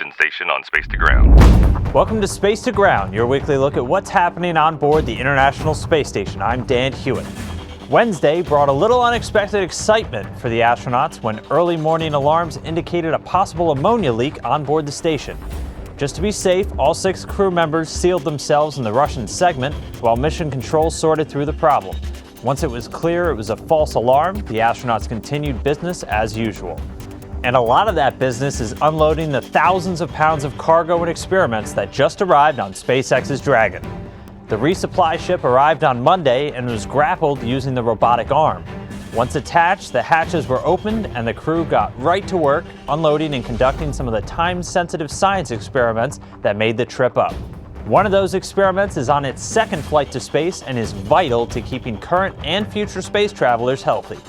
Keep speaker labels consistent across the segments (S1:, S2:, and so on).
S1: television station on Space to Ground.
S2: Welcome to Space to Ground, your weekly look at what's happening on board the International Space Station. I'm Dan Hewitt. Wednesday brought a little unexpected excitement for the astronauts when early morning alarms indicated a possible ammonia leak on board the station. Just to be safe, all 6 crew members sealed themselves in the Russian segment while Mission Control sorted through the problem. Once it was clear it was a false alarm, the astronauts continued business as usual. And a lot of that business is unloading the thousands of pounds of cargo and experiments that just arrived on SpaceX's Dragon. The resupply ship arrived on Monday and was grappled using the robotic arm. Once attached, the hatches were opened and the crew got right to work unloading and conducting some of the time-sensitive science experiments that made the trip up. One of those experiments is on its second flight to space and is vital to keeping current and future space travelers healthy.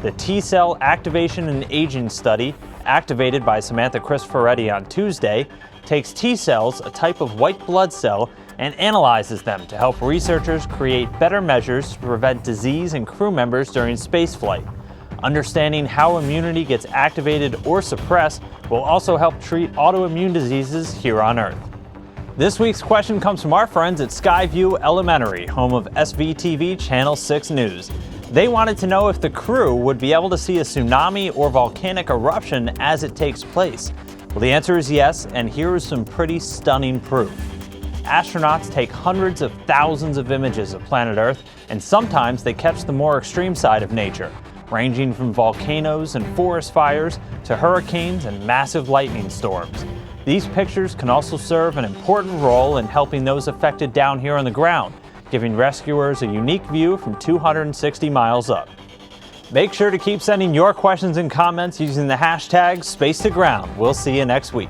S2: The T-cell activation and aging study, activated by Samantha Cristoforetti on Tuesday, takes T-cells, a type of white blood cell, and analyzes them to help researchers create better measures to prevent disease in crew members during spaceflight. Understanding how immunity gets activated or suppressed will also help treat autoimmune diseases here on Earth. This week's question comes from our friends at Skyview Elementary, home of SVTV Channel 6 News. They wanted to know if the crew would be able to see a tsunami or volcanic eruption as it takes place. Well, the answer is yes, and here is some pretty stunning proof. Astronauts take hundreds of thousands of images of planet Earth, and sometimes they catch the more extreme side of nature, ranging from volcanoes and forest fires to hurricanes and massive lightning storms. These pictures can also serve an important role in helping those affected down here on the ground, giving rescuers a unique view from 260 miles up. Make sure to keep sending your questions and comments using the hashtag #SpaceToGround. We'll see you next week.